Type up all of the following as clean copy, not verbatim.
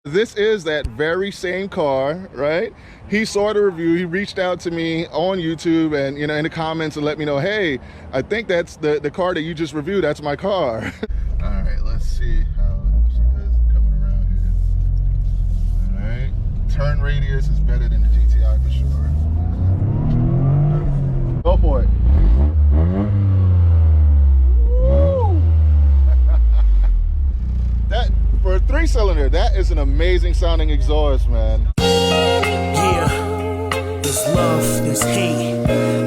This is that very same car, right? He saw the review, he reached out to me on YouTube and, you know, in the comments and let me know, hey, I think that's the car that you just reviewed, that's my car. All right, let's see how she does coming around here. All right, turn radius is better than the GTI for sure. Go for it. Woo! That, for a 3-cylinder, that is an amazing sounding exhaust, man. Yeah, there's love, there's hate,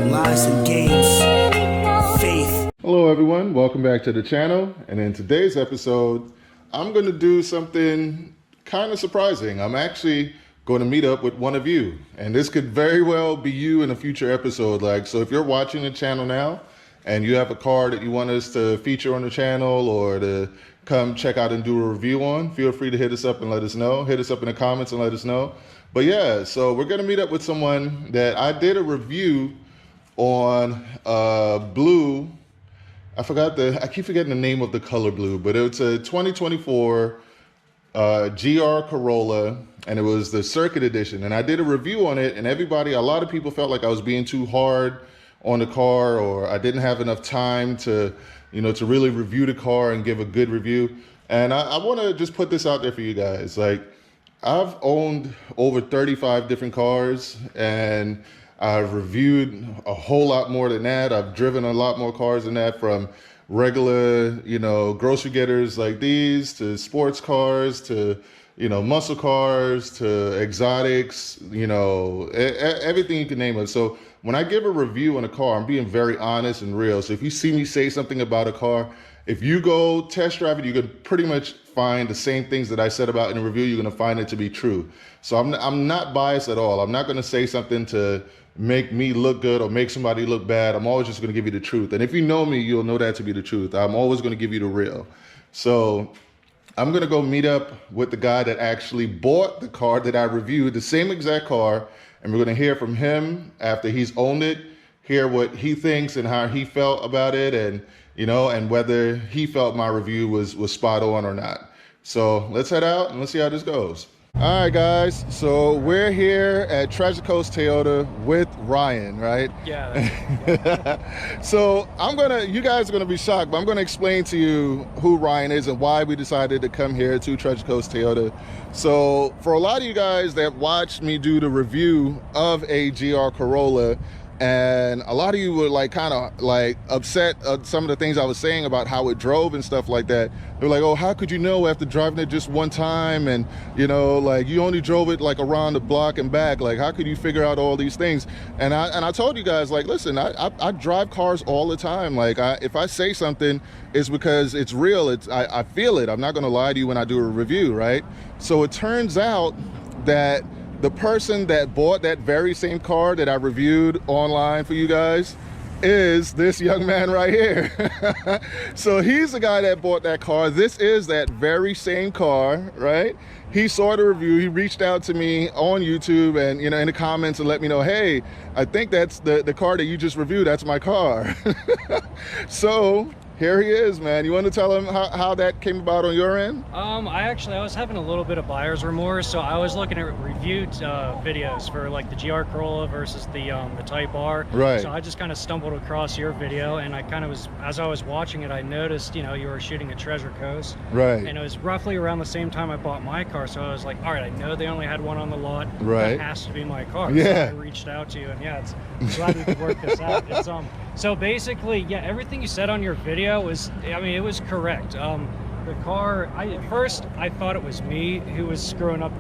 lies and games, faith. Hello everyone, welcome back to the channel. And in today's episode, I'm going to do something kind of surprising. I'm actually going to meet up with one of you. And this could very well be you in a future episode. So if you're watching the channel now and you have a car that you want us to feature on the channel or to come check out and do a review on, feel free to hit us up and let us know. Hit us up in the comments and let us know. But yeah, so we're gonna meet up with someone that I did a review on blue. I keep forgetting the name of the color blue, but it's a 2024 GR Corolla, and it was the Circuit Edition. And I did a review on it, and a lot of people felt like I was being too hard on the car, or I didn't have enough time to really review the car and give a good review. And I want to just put this out there for you guys. Like, I've owned over 35 different cars, and I've reviewed a whole lot more than that. I've driven a lot more cars than that, from regular, grocery getters like these, to sports cars, to, muscle cars, to exotics, everything you can name it. So when I give a review on a car, I'm being very honest and real. So if you see me say something about a car, if you go test drive it, you can pretty much find the same things that I said about in the review. You're going to find it to be true. So I'm not biased at all. I'm not going to say something to make me look good or make somebody look bad. I'm always just going to give you the truth. And if you know me, you'll know that to be the truth. I'm always going to give you the real. So I'm going to go meet up with the guy that actually bought the car that I reviewed, the same exact car. And we're going to hear from him after he's owned it, hear what he thinks and how he felt about it, and and whether he felt my review was spot on or not. So let's head out and let's see how this goes. All right, guys. So we're here at Treasure Coast Toyota with Ryan, right? Yeah. So you guys are gonna be shocked, but I'm gonna explain to you who Ryan is and why we decided to come here to Treasure Coast Toyota. So for a lot of you guys that watched me do the review of a GR Corolla, and a lot of you were kind of upset at some of the things I was saying about how it drove and stuff like that. They were like, oh, how could you know after driving it just one time? And, you only drove it around the block and back. How could you figure out all these things? And I told you guys, listen, I drive cars all the time. If I say something, it's because it's real. I feel it. I'm not going to lie to you when I do a review, right? So it turns out that the person that bought that very same car that I reviewed online for you guys is this young man right here. So he's the guy that bought that car. This is that very same car, right? He saw the review, he reached out to me on YouTube and, in the comments and let me know, hey, I think that's the car that you just reviewed, that's my car. So here he is, man. You want to tell him how that came about on your end? I was having a little bit of buyer's remorse, so I was looking at reviewed videos for the GR Corolla versus the Type R. Right. So I just kind of stumbled across your video, and as I was watching it, I noticed, you were shooting at Treasure Coast. Right. And it was roughly around the same time I bought my car, so I was like, all right, I know they only had one on the lot. Right. That has to be my car. Yeah. So I reached out to you, and yeah, I'm glad we could work this out. So basically, yeah, everything you said on your video was, it was correct. The car, at first I thought it was me who was screwing up,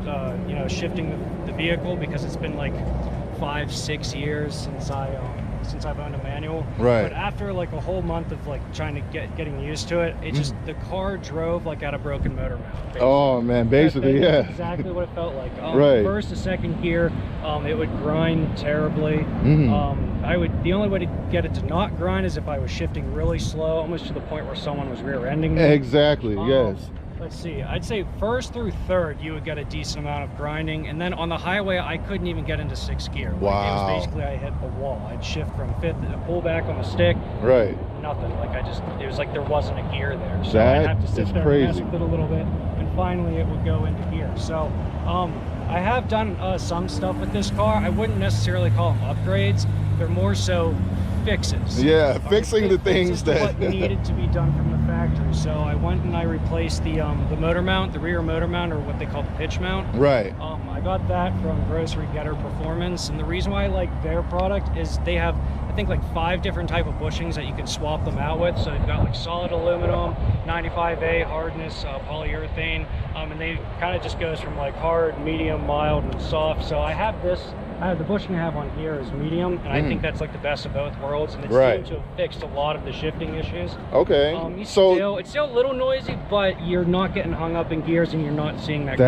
shifting the vehicle, because it's been 5-6 years since I've owned a manual. Right. But after a whole month of trying to getting used to it, the car drove at a broken motor mount. Basically. Oh man, basically, yeah. That's exactly what it felt like. Right. First to second gear, it would grind terribly. The only way to get it to not grind is if I was shifting really slow, almost to the point where someone was rear-ending me. Exactly, yes. Let's see, I'd say first through third you would get a decent amount of grinding, and then on the highway I couldn't even get into 6th gear. Wow. It was basically I hit a wall. I'd shift from 5th to pull back on the stick. Right. Nothing. It was like there wasn't a gear there. So I'd have to sit there and mess with it a little bit. And finally it would go into here. So I have done some stuff with this car. I wouldn't necessarily call them upgrades. They're more so fixes. Yeah, fixing the things that what needed to be done from the factory. So I went and I replaced the motor mount, the rear motor mount, or what they call the pitch mount. Right. I got that from Grocery Getter Performance, and the reason why I like their product is they have, I think, like 5 different type of bushings that you can swap them out with. So they've got like solid aluminum, 95A hardness, polyurethane, and they kind of just goes from like hard, medium, mild, and soft. So I have this. The bushing I have on here is medium, and I think that's like the best of both worlds, and it seems to have fixed a lot of the shifting issues. Okay. It's still a little noisy, but you're not getting hung up in gears, and you're not seeing that.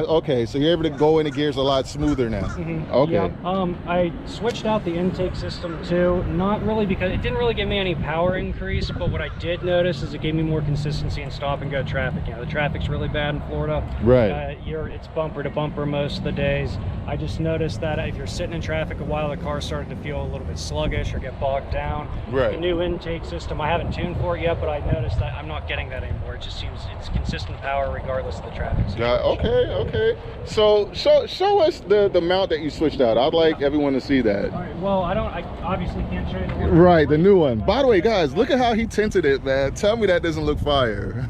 Okay. So you're able to go into gears a lot smoother now. Okay. Yeah. I switched out the intake system too. Not really because it didn't really give me any power increase, but what I did notice is it gave me more consistency in stop and go traffic. You know, the traffic's really bad in Florida. Right. It's bumper to bumper most of the days. I just noticed that if you're sitting in traffic a while, the car started to feel a little bit sluggish or get bogged down. Right. The new intake system, I haven't tuned for it yet, but I noticed that I'm not getting that anymore. It just seems it's consistent power regardless of the traffic situation. Okay. So show us the mount that you switched out. I'd like everyone to see that. All right. Well, I obviously can't show you the one. Right, the new one. By the way, guys, look at how he tinted it, man. Tell me that doesn't look fire.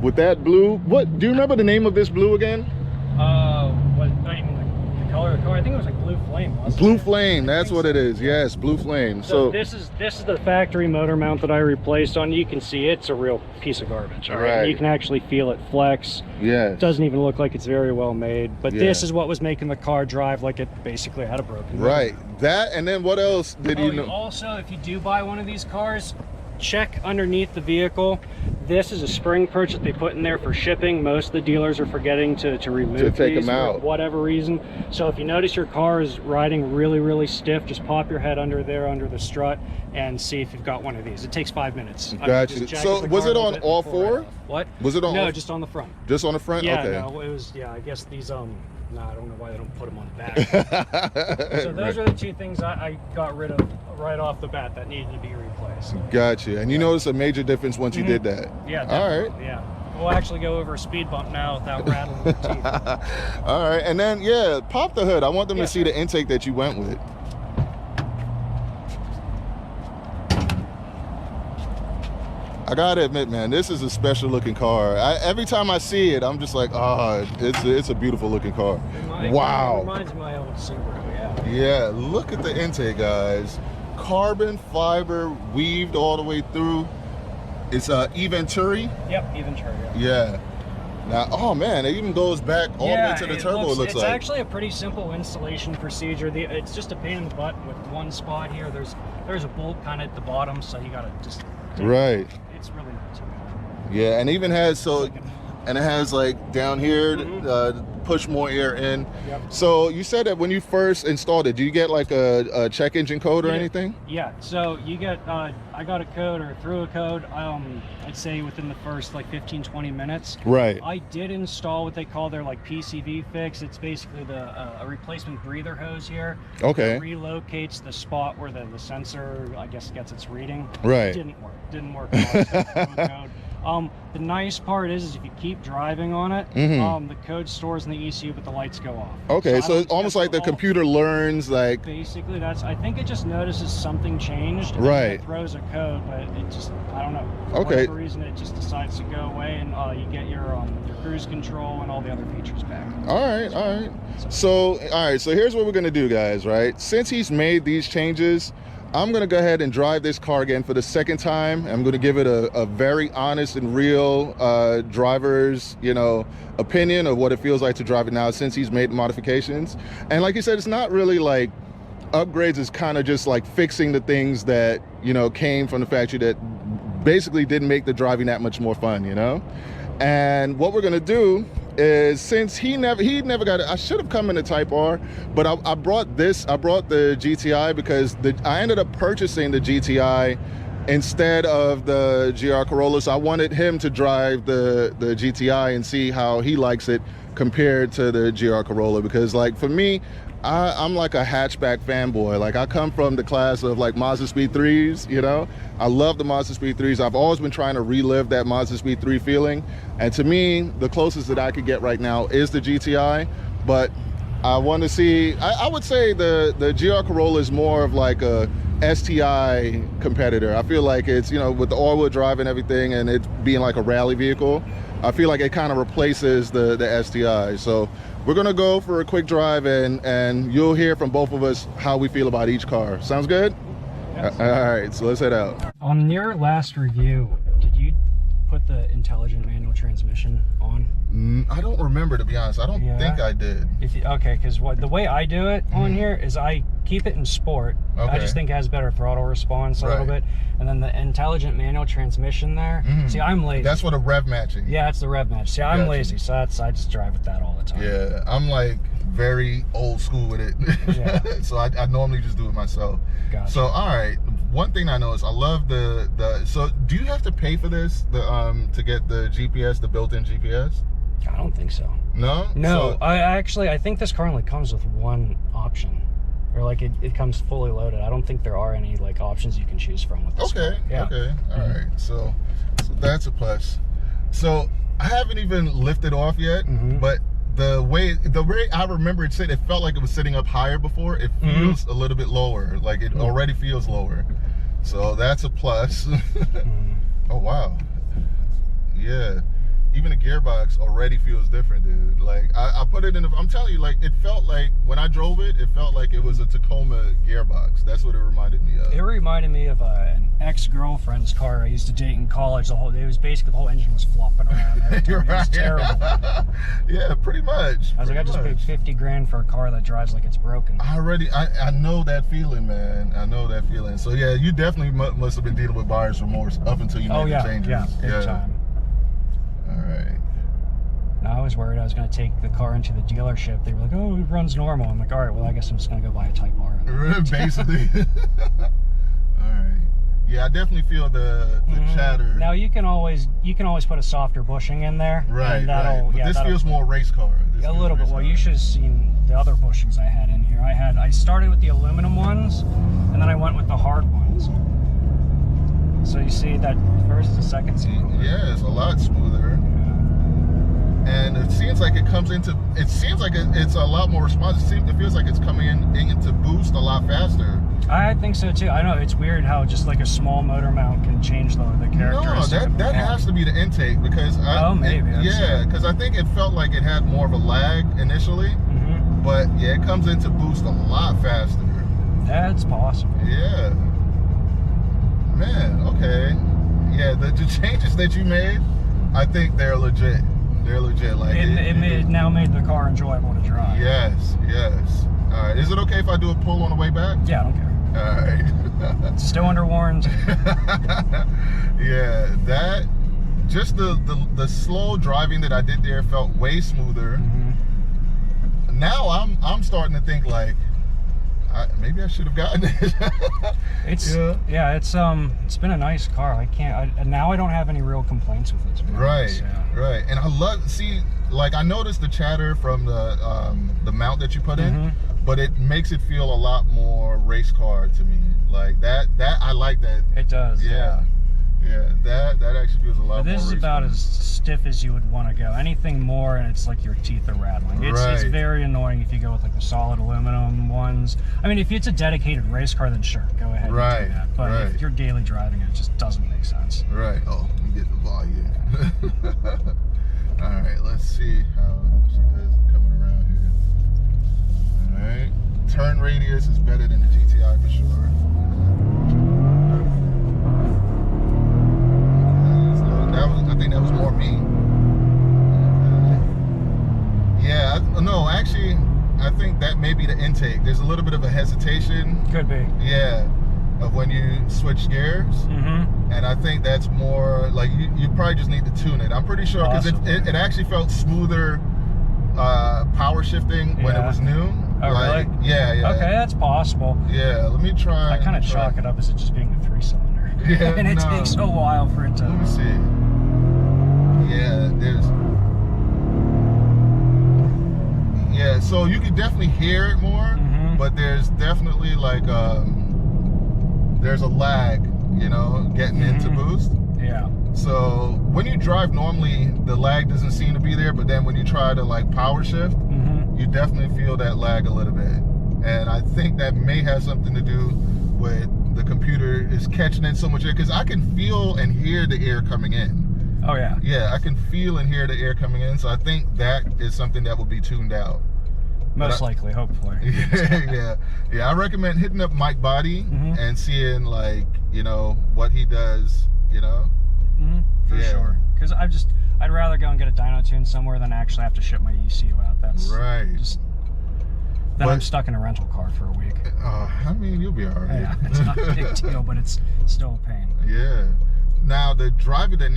With that blue, what do you remember the name of this blue again? The color of the car, I think it was like Blue Flame, wasn't Blue it? Flame, that's what it is. Yes, Blue Flame. So this is the factory motor mount that I replaced on. You can see it's a real piece of garbage. All right. You can actually feel it flex. Yeah. It doesn't even look like it's very well made. But this is what was making the car drive like it basically had a broken motor. Right. That, and then what else did you know? Also, if you do buy one of these cars, check underneath the vehicle. This is a spring perch that they put in there for shipping. Most of the dealers are forgetting to remove to take these them out for whatever reason. So if you notice your car is riding really stiff, just pop your head under there, under the strut, and see if you've got one of these. It takes 5 minutes. Gotcha. So was it on all 4? What? Was it on? No, just on the front. Just on the front? Yeah, okay. no, it was. Yeah, I guess these. No, I don't know why they don't put them on the back. So those are the 2 things I got rid of right off the bat that needed to be replaced. Gotcha. And you notice a major difference once you did that? Yeah, definitely. All right. Yeah. We'll actually go over a speed bump now without rattling the teeth. All right. And then, yeah, pop the hood. I want them to see the intake that you went with. I gotta admit, man, this is a special looking car. Every time I see it, I'm just like, it's a beautiful looking car. Wow. It reminds me of my old Subaru, yeah. Yeah, look at the intake, guys. Carbon fiber weaved all the way through. It's E-Venturi? Yep, E-Venturi. Yeah. Now, oh man, it even goes back all the way to the turbo, it looks like. It's actually a pretty simple installation procedure. It's just a pain in the butt with one spot here. There's a bolt kind of at the bottom, so you gotta just... Right. It's really not too bad. Yeah, and even has, and it has like down here to push more air in. Yep. So you said that when you first installed it, do you get like a check engine code or anything? Yeah, so you get, I got a code or through a code, I'd say within the first like 15-20 minutes. Right. I did install what they call their like PCV fix. It's basically a replacement breather hose here. Okay. It relocates the spot where the sensor, I guess, gets its reading. Right. It didn't work. Code. The nice part is if you keep driving on it, the code stores in the ECU, but the lights go off. Okay, so it's almost like the computer learns, like... Basically, I think it just notices something changed. And right. It throws a code, but it just, I don't know. For okay. whatever reason, it just decides to go away, and you get your cruise control and all the other features back. All right. So here's what we're gonna do, guys, right? Since he's made these changes, I'm gonna go ahead and drive this car again for the second time. I'm gonna give it a very honest and real driver's, opinion of what it feels like to drive it now since he's made modifications. And like you said, it's not really like upgrades, it's kind of just like fixing the things that, came from the factory that basically didn't make the driving that much more fun, And what we're gonna do is, since he never got it, I should have come in the Type R, but I brought the GTI because I ended up purchasing the GTI instead of the GR Corolla, so I wanted him to drive the GTI and see how he likes it compared to the GR Corolla, because like for me, I'm like a hatchback fanboy. Like I come from the class of like Mazda Speed 3s, you know? I love the Mazda Speed 3s. I've always been trying to relive that Mazda Speed 3 feeling. And to me, the closest that I could get right now is the GTI. But I want to see, I would say the GR Corolla is more of like a STI competitor. I feel like it's, you know, with the all-wheel drive and everything and it being like a rally vehicle, I feel like it kind of replaces the STI. So we're gonna go for a quick drive and you'll hear from both of us how we feel about each car. Sounds good? Yes. All right, so let's head out. On your last review, did you put the intelligent manual transmission on? I don't remember, to be honest. I don't think I did. Okay, because the way I do it on here is I keep it in sport. Okay. I just think it has better throttle response a little bit. And then the intelligent manual transmission there. See, I'm lazy. That's for the rev matching. Yeah, it's the rev match. See, I'm lazy, so I just drive with that all the time. Yeah, I'm like very old school with it. Yeah. So I normally just do it myself. Gotcha. So all right, one thing I know is I love the so do you have to pay for this to get the GPS, the built-in GPS? I don't think so. No? No, So, I think this car only comes with one option. Or like it comes fully loaded. I don't think there are any like options you can choose from with this car. Yeah. Okay. All right. So that's a plus. So I haven't even lifted off yet, but the way I remember it sitting, it felt like it was sitting up higher before. It feels a little bit lower. Like it already feels lower. So that's a plus. Oh wow. Yeah. Even the gearbox already feels different, dude. Like I put it in I'm telling you, like it felt like when I drove it, it felt like it was a Tacoma gearbox. That's what it reminded me of. It reminded me of an ex-girlfriend's car I used to date in college. It was basically the whole engine was flopping around every time. It was terrible. Yeah, pretty much. I was like, I just paid 50 grand for a car that drives like it's broken. I know that feeling, man. I know that feeling. So yeah, you definitely must have been dealing with buyer's remorse up until you made the changes. Yeah, big time. All right. Now, I was worried I was going to take the car into the dealership. They were like, oh, it runs normal. I'm like, all right, well, I guess I'm just going to go buy a Type R. Basically. All right. Yeah, I definitely feel the chatter. Now you can always put a softer bushing in there. Right, and right. But this feels more race car. A little bit. Well, you should have seen the other bushings I had in here. I started with the aluminum ones, and then I went with the hard ones. So you see that first and second smoother. Yeah, it's a lot smoother. And it seems like it's a lot more responsive. It feels like it's coming into boost a lot faster. I think so too. I know it's weird how just like a small motor mount can change the characteristics. No, that has to be the intake because maybe. Because I think it felt like it had more of a lag initially, but yeah, it comes into boost a lot faster. That's possible. Yeah. Man, okay. Yeah, the changes that you made, I think they're legit. They're legit. Like it now made the car enjoyable to drive. Yes, yes. All right. Is it okay if I do a pull on the way back? Yeah, I don't care. All right. Still under warranty. Yeah, that just the slow driving that I did there felt way smoother. Now I'm starting to think like maybe I should have gotten it. It's been a nice car. Now I don't have any real complaints with it, to be honest. Right. And I noticed the chatter from the mount that you put in, but it makes it feel a lot more race car to me. Like that I like that. It does. Yeah, that actually feels a lot more. This is about as stiff as you would want to go. Anything more and it's like your teeth are rattling. It's very annoying if you go with like the solid aluminum ones. I mean, if it's a dedicated race car, then sure, go ahead and do that. But if you're daily driving it just doesn't make sense. Right. Oh, let me get the volume. All right, let's see how she does coming around here. All right. Turn radius is better than the GTI for sure. I think that was more me. Yeah, no, actually, I think that may be the intake. There's a little bit of a hesitation. Could be. Yeah, of when you switch gears. And I think that's more like you probably just need to tune it. I'm pretty sure because it actually felt smoother power shifting when it was new. Oh, like, really? Yeah. Okay, that's possible. Yeah, let me try. I kind of chalk it up as it just being a 3-cylinder. Yeah, and it takes a while for it to. Let me see. Yeah, Yeah, so you can definitely hear it more, but there's definitely like there's a lag, you know, getting into boost. Yeah. So when you drive normally, the lag doesn't seem to be there, but then when you try to like power shift, you definitely feel that lag a little bit. And I think that may have something to do with the computer is catching in so much air, because I can feel and hear the air coming in. Oh yeah. Yeah, I can feel and hear the air coming in, so I think that is something that will be tuned out. Most likely, hopefully. Yeah. I recommend hitting up Mike Body and seeing, like, you know, what he does, you know. For sure. Because I'd rather go and get a dyno tune somewhere than actually have to ship my ECU out. That's right. Then I'm stuck in a rental car for a week. I mean, you'll be all right. Yeah, it's not a big deal, but it's still a pain. Yeah. Now the driver did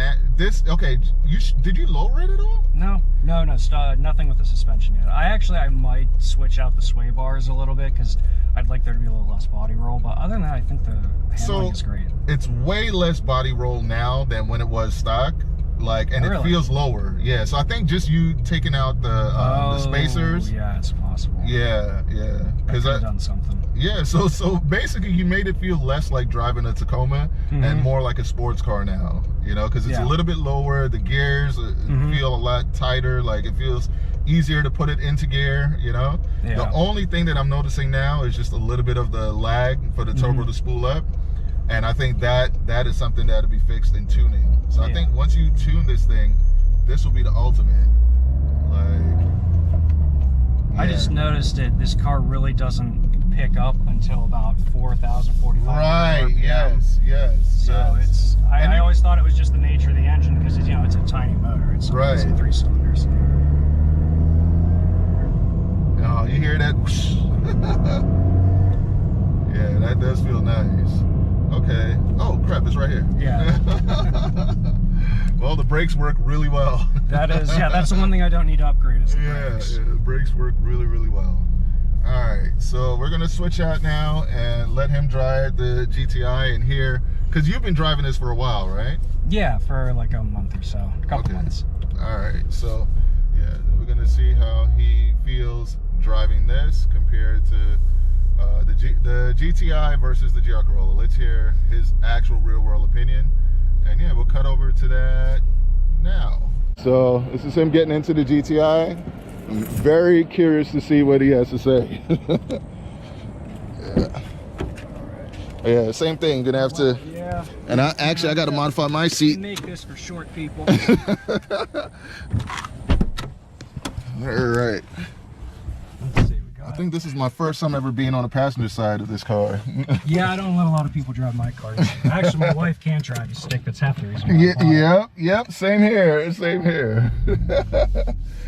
you lower it at all? No, nothing with the suspension yet. I might switch out the sway bars a little bit because I'd like there to be a little less body roll. But other than that, I think the handling is great. It's way less body roll now than when it was stock. Like, and it feels lower. Yeah, so I think just you taking out the spacers. Yeah, it's possible. Yeah. Because I've done something. Yeah, so basically you made it feel less like driving a Tacoma and more like a sports car now, you know, because it's a little bit lower. The gears feel a lot tighter. Like, it feels easier to put it into gear, you know. Yeah. The only thing that I'm noticing now is just a little bit of the lag for the turbo to spool up. And I think that is something that'll be fixed in tuning. So I think once you tune this thing, this will be the ultimate. Like, I just noticed that this car really doesn't pick up until about 4,000, 4,500 Right. RPM. Yes. So it's I always thought it was just the nature of the engine because it's a tiny motor. It's 3 cylinders. Oh, you hear that? Yeah, that does feel nice. Okay. Oh crap, it's right here. Yeah. Well, the brakes work really well. That's the one thing I don't need to upgrade is the brakes. Yeah, the brakes work really, really well. All right, so we're gonna switch out now and let him drive the GTI in here, because you've been driving this for a while, right? Yeah, for like a month or so, a couple months. All right, so yeah, we're gonna see how he feels driving this compared to the GTI versus the GR Corolla. Let's hear his actual real-world opinion, and yeah, we'll cut over to that now. So this is him getting into the GTI. I'm very curious to see what he has to say. Yeah, same thing. Gonna have to. Yeah. And I got to modify my seat. Make this for short people. All right. Let's see. I think this is my first time ever being on the passenger side of this car. Yeah, I don't let a lot of people drive my cars. Actually, my wife can't drive a stick. That's half the reason. Yep. Same here.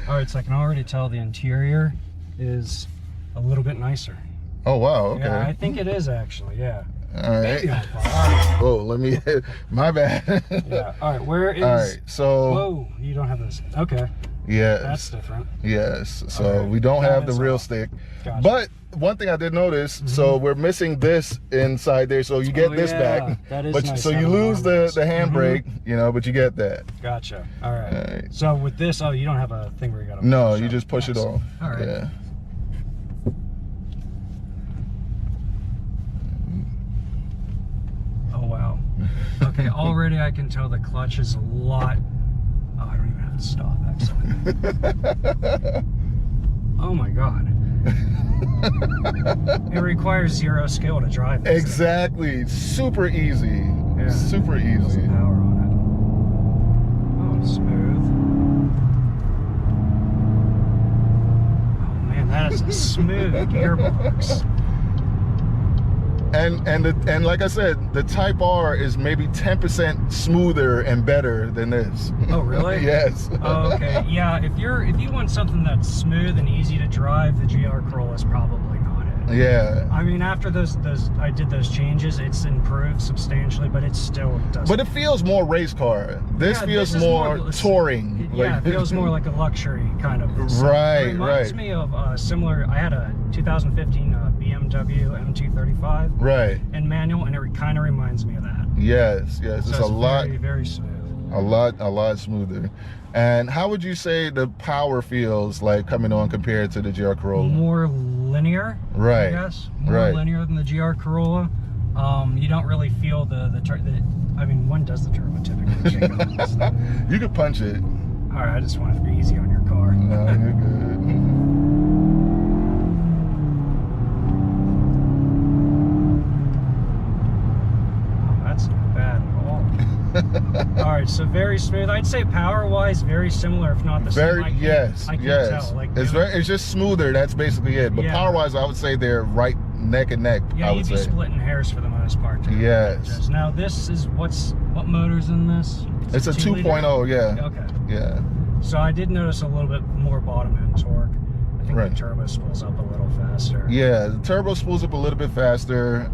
All right, so I can already tell the interior is a little bit nicer. Oh wow. Okay. Yeah, I think it is actually. Yeah. All right. Oh, let me. My bad. Yeah. All right. Where is? All right. So. Whoa, you don't have this. Okay. Yes. That's different. Yes. So we don't have the real stick. Gotcha. But one thing I did notice, so we're missing this inside there. So you get this back. That is but nice. So you lose the handbrake, you know, but you get that. Gotcha. All right. So with this, you don't have a thing where you got to. No, you just push it off. All right. Yeah. Oh wow. Okay. Already I can tell the clutch is a lot. Oh, I don't even have to stop actually. Oh my god. It requires 0 skill to drive this. Exactly. Super easy. Yeah. Super easy. Some power on it. Oh, smooth. Oh man, that is a smooth gearbox. And like I said, the Type R is maybe 10% smoother and better than this. Oh really? Yes. Oh, okay. Yeah, if you want something that's smooth and easy to drive, the GR Corolla is probably not it. Yeah. I mean, after I did those changes, it's improved substantially, but it still doesn't. But it feels more race car. This feels more touring. Yeah, it feels more like a luxury kind of. Right, it reminds me of similar. I had a 2015 BMW M235. Right. And manual, and it kind of reminds me of that. Yes. So it's a lot. Very, very smooth. A lot smoother. And how would you say the power feels like coming on compared to the GR Corolla? More linear, right? I guess more linear than the GR Corolla. You don't really feel the I mean, when does the turbo typically kick on? You could punch it. All right, I just want it to be easy on your car. No, you're good. Oh, that's not bad at all. All right, so very smooth. I'd say power-wise, very similar, if not the same. I can tell. Like, it's just smoother. That's basically it. But power-wise, I would say they're right neck and neck. Yeah, you'd be splitting hairs for the most part. Yes. Now this is what motor's in this? It's a 2.0. Yeah. Okay. Yeah. So I did notice a little bit more bottom end torque. I think the turbo spools up a little faster. Yeah, the turbo spools up a little bit faster.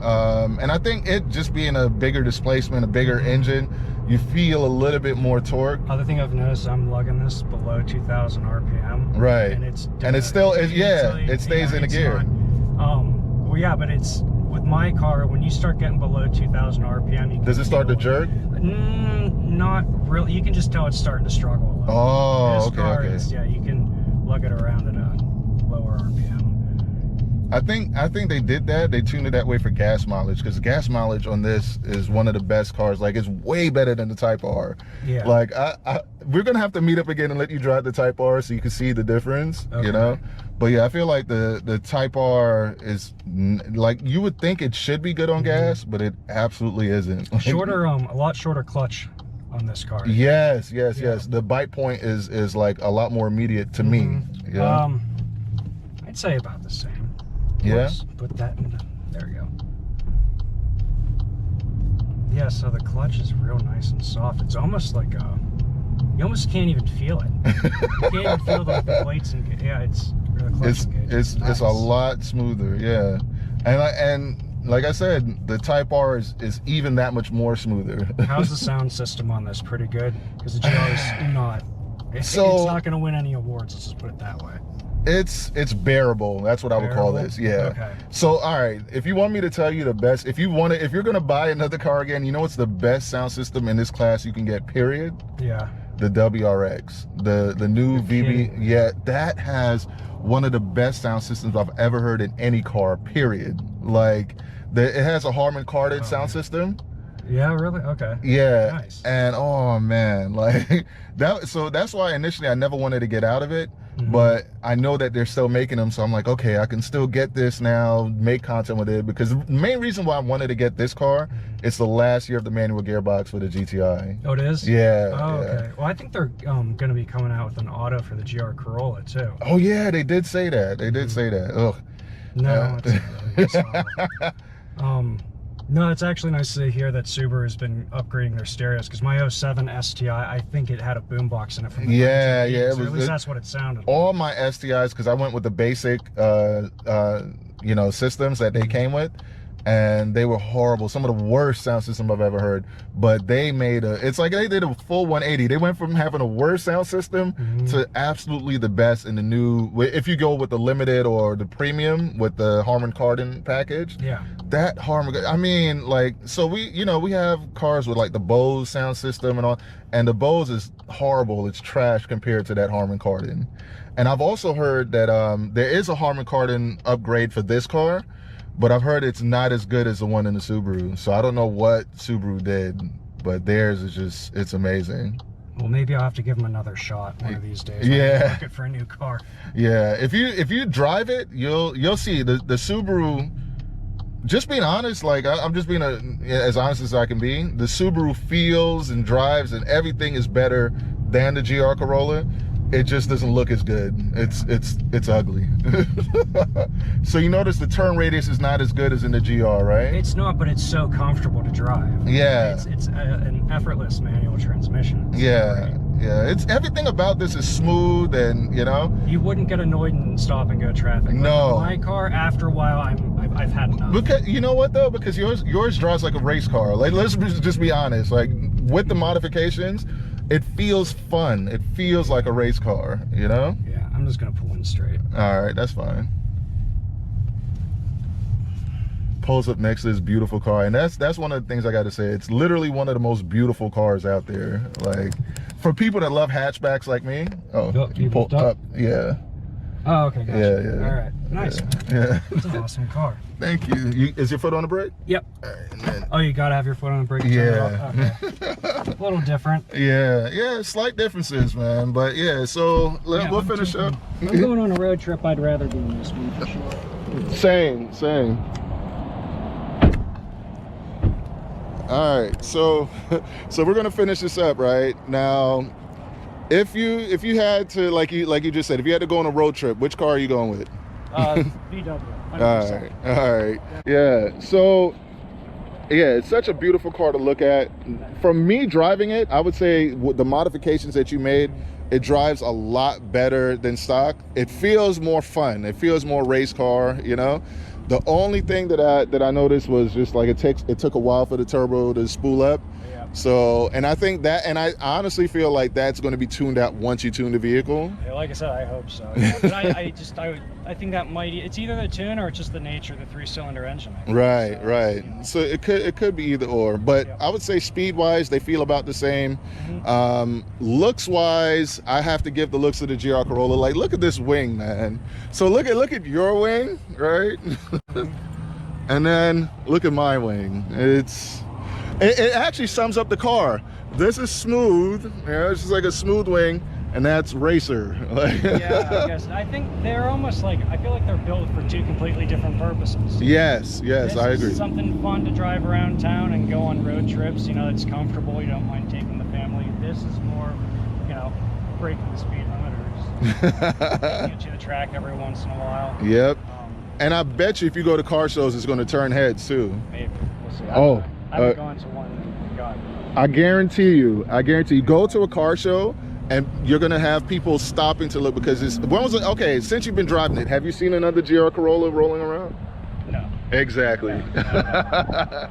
And I think it just being a bigger displacement, a bigger engine, you feel a little bit more torque. Other thing I've noticed, I'm lugging this below 2,000 RPM. Right. And it stays in the gear. Well, yeah, but it's with my car, when you start getting below 2,000 RPM, does it start to jerk? Not really. You can just tell it's starting to struggle a little. Oh, okay. Yeah, you can lug it around at a lower RPM. I think they did that. They tuned it that way for gas mileage, because gas mileage on this is one of the best cars. Like, it's way better than the Type R. Yeah. Like, we're gonna have to meet up again and let you drive the Type R so you can see the difference. Okay. You know. But yeah, I feel like the Type R is like, you would think it should be good on gas, but it absolutely isn't. Shorter, a lot shorter clutch on this car. Yes. The bite point is like a lot more immediate to me. Yeah. I'd say about the same. Yeah. Let's put that in. There we go. Yeah. So the clutch is real nice and soft. It's almost like you almost can't even feel it. You can't even feel the plates and it's. It's a lot smoother, yeah. And like I said, the Type R is even that much more smoother. How's the sound system on this? Pretty good? Because the GR is not. It's not going to win any awards. Let's just put it that way. It's bearable. That's what I would call this. Yeah. Okay. So all right, if you want me to tell you the best, if you're gonna buy another car again, you know what's the best sound system in this class you can get? Period. Yeah. The WRX, the new VW. Yeah, that has one of the best sound systems I've ever heard in any car, period. Like, it has a Harman Kardon sound system. Yeah, really? Okay. Yeah. Nice. And oh man, like that. So that's why initially I never wanted to get out of it, but I know that they're still making them. So I'm like, okay, I can still get this now, make content with it, because the main reason why I wanted to get this car, it's the last year of the manual gearbox for the GTI. Oh, it is? Yeah. Oh, okay. Well, I think they're going to be coming out with an auto for the GR Corolla too. Oh yeah, they did say that. They did say that. Ugh. No, it's solid. No, it's actually nice to hear that Subaru has been upgrading their stereos, because my 07 STI, I think it had a boombox in it from the 1980s, so at least that's what it sounded like. All my STIs, because I went with the basic systems that they came with, and they were horrible. Some of the worst sound system I've ever heard. But they made it's like they did a full 180. They went from having a worst sound system to absolutely the best in the new, if you go with the limited or the premium with the Harman Kardon package. Yeah. That Harman, I mean, like, so we have cars with like the Bose sound system and all, and the Bose is horrible. It's trash compared to that Harman Kardon. And I've also heard that there is a Harman Kardon upgrade for this car, but I've heard it's not as good as the one in the Subaru. So I don't know what Subaru did, but theirs is just, it's amazing. Well, maybe I'll have to give them another shot one of these days. Yeah. Looking for a new car. Yeah. If you drive it, you'll see the Subaru. Just being honest, like I'm just being as honest as I can be. The Subaru feels and drives and everything is better than the GR Corolla. It just doesn't look as good. It's ugly. So you notice the turn radius is not as good as in the GR, right? It's not, but it's so comfortable to drive. Yeah. It's an effortless manual transmission. Yeah. Yeah, it's everything about this is smooth, and you wouldn't get annoyed in stop and go traffic. No, like my car, after a while, I've had enough. Because you know what though, because yours drives like a race car. Like, let's just be honest. Like, with the modifications, it feels fun. It feels like a race car. Yeah, I'm just gonna pull in straight. All right, that's fine. pulls up next to this beautiful car, and that's one of the things I got to say. It's literally one of the most beautiful cars out there. Like, for people that love hatchbacks like me. Oh, you pulled up. Yeah. Oh, okay, gotcha. Yeah. All right, nice. Yeah. It's an awesome car. Thank you. Is your foot on the brake? Yep. And then, Oh, you gotta have your foot on the brake. yeah. Okay. A little different. Yeah, slight differences, man. But yeah, so we'll finish up. I'm going on a road trip. I'd rather be in this one for sure. Same. All right, so we're gonna finish this up right now. If you had to, like you just said, if you had to go on a road trip, which car are you going with? VW. 100%. All right. Yeah. So, yeah, it's such a beautiful car to look at. From me driving it, I would say with the modifications that you made, it drives a lot better than stock. It feels more fun. It feels more race car, you know? The only thing that I noticed was just like it took a while for the turbo to spool up. Yeah. So, and I think that, and I honestly feel like that's going to be tuned out once you tune the vehicle. Yeah, like I said, I hope so. Yeah. But I think that might, it's either the tune or it's just the nature of the 3-cylinder engine. I think. Right. You know. So it could be either or, but Yep. I would say speed wise they feel about the same. Mm-hmm. Looks wise, I have to give the looks of the GR Corolla. Like, look at this wing, man. So look at your wing, right? And then look at my wing. It actually sums up the car. This is smooth, it's just like a smooth wing, and that's racer. Yeah, I guess. I think they're almost like, I feel like they're built for two completely different purposes. Yes, This I agree. is something fun to drive around town and go on road trips. You know, it's comfortable. You don't mind taking the family. This is more, you know, breaking the speed limit or just taking it to the track every once in a while. Yep. And I bet you if you go to car shows, it's going to turn heads too. Maybe. We'll see. I haven't gone to one. God. I guarantee you, go to a car show and you're going to have people stopping to look, because okay, since you've been driving it, have you seen another GR Corolla rolling around? No. Exactly. No.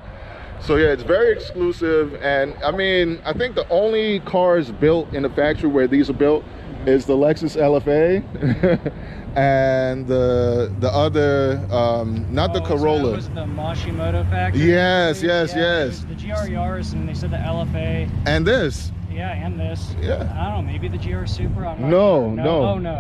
So yeah, it's very exclusive. And I mean, I think the only cars built in the factory where these are built is the Lexus LFA and the other, not the Corolla. So was the Mashimoto factory? Yes. It was the GR Yaris, and they said the LFA. And this. Yeah, and this. Yeah. I don't know, maybe the GR Super? I'm not sure.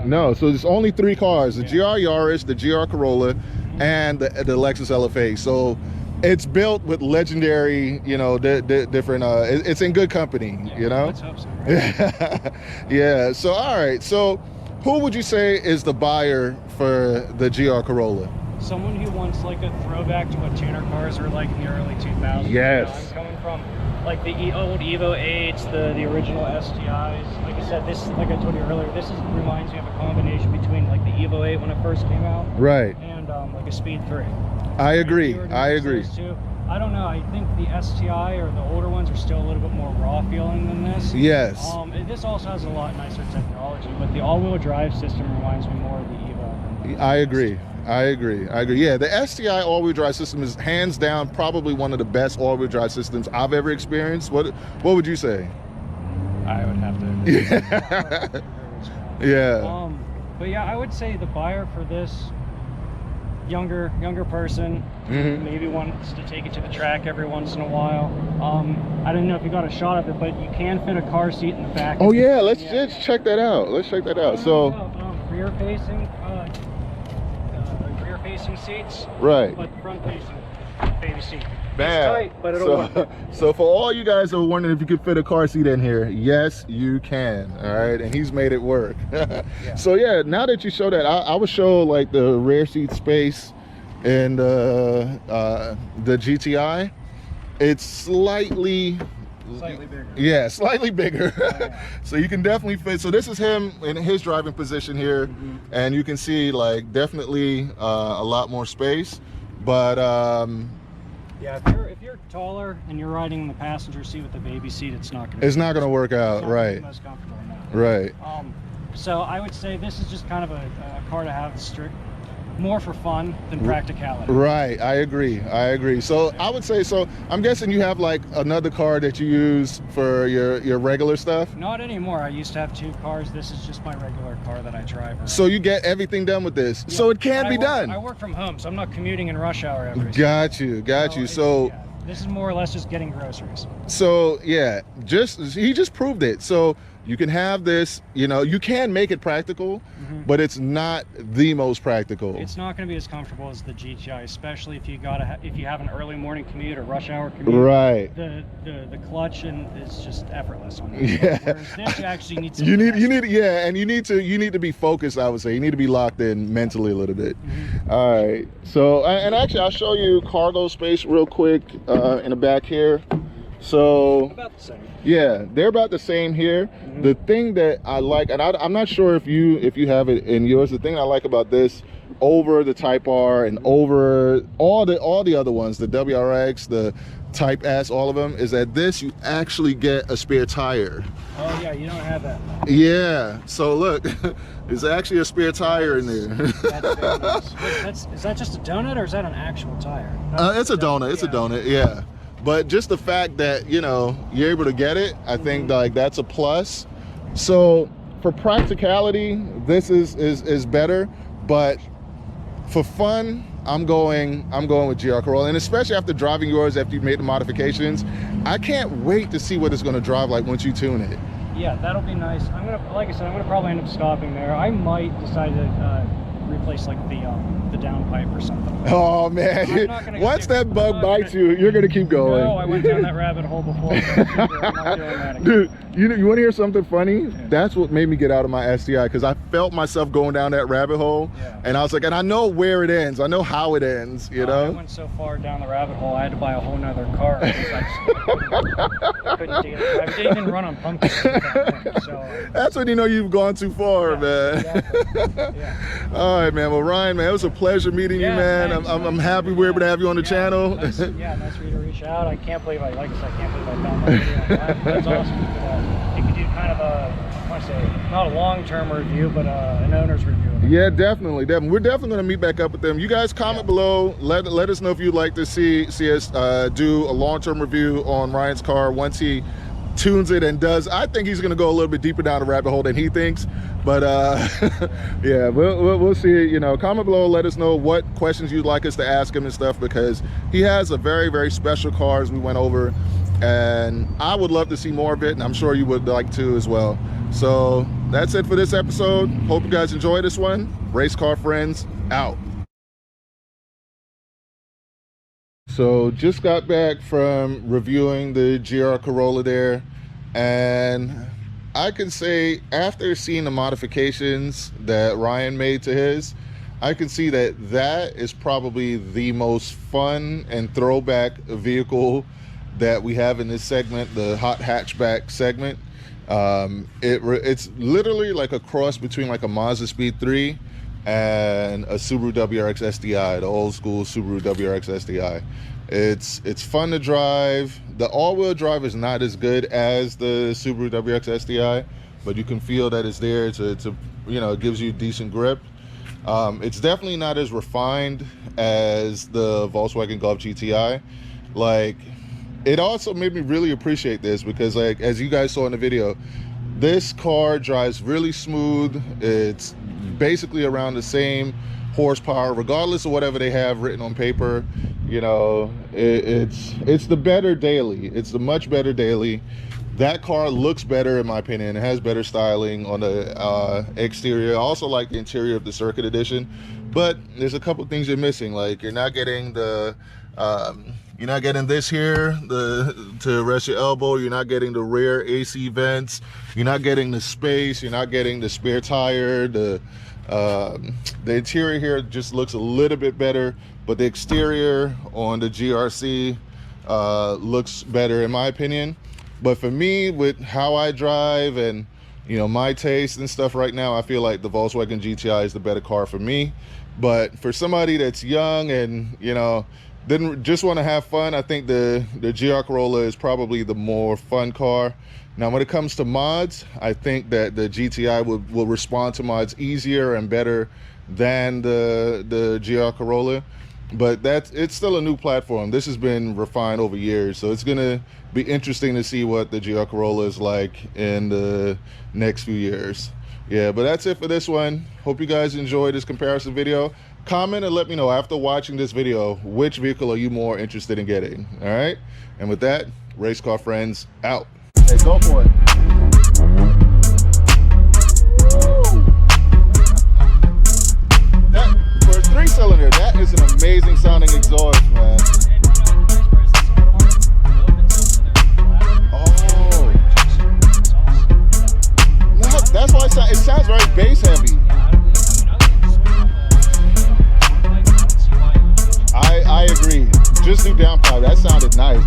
No. So there's only 3 cars: the GR Yaris, the GR Corolla, and the Lexus LFA. So it's built with legendary, you know, different. It's in good company, Yeah, you know. let's hope so. Right? Yeah. So all right. So who would you say is the buyer for the GR Corolla? Someone who wants like a throwback to what tuner cars were like in the early 2000s. Yes. You know, I'm coming from like the old Evo 8s, the original STIs. Like I said, this, like I told you earlier, reminds me of a combination between like the Evo 8 when it first came out, Right. and like a Speed 3. I agree. Those two. I don't know. I think the STI or the older ones are still a little bit more raw feeling than this. Yes. This also has a lot nicer technology, but the all-wheel drive system reminds me more of the Evo. I agree. Yeah, the STI all-wheel drive system is hands down probably one of the best all-wheel drive systems I've ever experienced. What would you say? I would have to agree. Yeah. But yeah, I would say the buyer for this younger person, maybe wants to take it to the track every once in a while. I don't know if you got a shot of it, but you can fit a car seat in the back. Oh yeah, let's check that out. So rear facing seats, right, but front facing baby seat. Man. It's tight, but it'll work. So for all you guys who are wondering if you could fit a car seat in here, yes, you can. All right, and he's made it work. Yeah. So yeah, now that you show that, I would show like the rear seat space in the GTI. It's slightly bigger. Yeah, slightly bigger. Yeah. So you can definitely fit. So this is him in his driving position here, and you can see like definitely a lot more space. But yeah, if you're taller and you're riding in the passenger seat with the baby seat, it's not going to work out, right? The most comfortable in that. Right. So I would say this is just kind of a car to have strict more for fun than practicality. Right, I agree. So I would say, so I'm guessing you have like another car that you use for your regular stuff? Not anymore. I used to have 2 cars. This is just my regular car that I drive around. So you get everything done with this. Yeah. So it can be I done. work from home, so I'm not commuting in rush hour every Got you. So yeah, this is more or less just getting groceries. so yeah, he just proved it. So you can have this, you know, you can make it practical, but it's not the most practical. It's not going to be as comfortable as the GTI, especially if you if you have an early morning commute or rush hour commute. Right. The clutch is just effortless on that. Yeah. Whereas this, you actually need you need yeah, and you need to be focused. I would say you need to be locked in mentally a little bit. All right. So and actually, I'll show you cargo space real quick in the back here. So about the same. Yeah, they're about the same here. The thing that I like, and I'm not sure if you have it in yours, the thing I like about this over the Type R and over all the other ones, the WRX, the Type S, all of them, is that this, you actually get a spare tire. Oh yeah, you don't have that. Yeah, so look, there's actually a spare tire in there. That's very nice. Is that just a donut or is that an actual tire? It's a donut, it's a donut, yeah. But just the fact that, you know, you're able to get it, I think like that's a plus. So for practicality, this is better, but for fun, I'm going with GR Corolla, and especially after driving yours, after you made the modifications, I can't wait to see what it's going to drive like once you tune it. Yeah, that'll be nice. Like I said, I'm gonna probably end up stopping there. I might decide to replace like the downpipe or something. Oh man, once that bug bites you, you're gonna keep going. No, I went down that rabbit hole before. I'm not doing that again. Dude, you want to hear something funny? Yeah. That's what made me get out of my STI, because I felt myself going down that rabbit hole, and I was like, and I know where it ends, I know how it ends, you know? I went so far down the rabbit hole, I had to buy a whole nother car. I couldn't do it. I didn't even run on pumpkins. So, that's when you know you've gone too far, man. Exactly. All right, man. Well, Ryan, man, it was a pleasure meeting you, man. Thanks, I'm happy we're able to have you on the channel. Nice for you to reach out. I can't believe I can't believe I found that video. That's awesome. You could do kind of I want to say, not a long-term review, but an owner's review. Yeah, definitely. We're definitely going to meet back up with them. You guys comment below. Let us know if you'd like to see us do a long-term review on Ryan's car once he tunes it and does. I think he's going to go a little bit deeper down the rabbit hole than he thinks, but yeah, we'll see. You know, comment below, let us know what questions you'd like us to ask him and stuff, because he has a very, very special car, as we went over, and I would love to see more of it, and I'm sure you would like to as well. So that's it for this episode. Hope you guys enjoy this one. Race car friends out. So just got back from reviewing the GR Corolla there, and I can say after seeing the modifications that Ryan made to his, I can see that that is probably the most fun and throwback vehicle that we have in this segment, the hot hatchback segment. It's literally like a cross between like a Mazda Speed 3 and a Subaru WRX STI, the old school Subaru WRX STI. It's fun to drive. The all-wheel drive is not as good as the Subaru WRX STI, but you can feel that it's there to you know, it gives you decent grip. It's definitely not as refined as the Volkswagen Golf GTI. Like, it also made me really appreciate this, because like, as you guys saw in the video, this car drives really smooth. It's basically around the same horsepower regardless of whatever they have written on paper. You know, it's the better daily. It's the much better daily. That car looks better in my opinion. It has better styling on the exterior. I also like the interior of the Circuit Edition, but there's a couple things you're missing. Like, you're not getting the you're not getting this here, to rest your elbow. You're not getting the rear AC vents. You're not getting the space. You're not getting the spare tire. The interior here just looks a little bit better, but the exterior on the GRC looks better in my opinion. But for me, with how I drive and, you know, my taste and stuff right now, I feel like the Volkswagen GTI is the better car for me. But for somebody that's young and, you know, didn't just want to have fun, I think the GR Corolla is probably the more fun car. Now, when it comes to mods, I think that the GTI will respond to mods easier and better than the GR Corolla, but it's still a new platform. This has been refined over years, so it's gonna be interesting to see what the GR Corolla is like in the next few years. Yeah, but that's it for this one. Hope you guys enjoyed this comparison video. Comment and let me know after watching this video, which vehicle are you more interested in getting? All right, and with that, race car friends out. Hey, go for it. That, for a 3-cylinder, that is an amazing sounding exhaust, man. Oh, no, that's why it sounds very bass heavy. I agree. Just do downpipe. That sounded nice.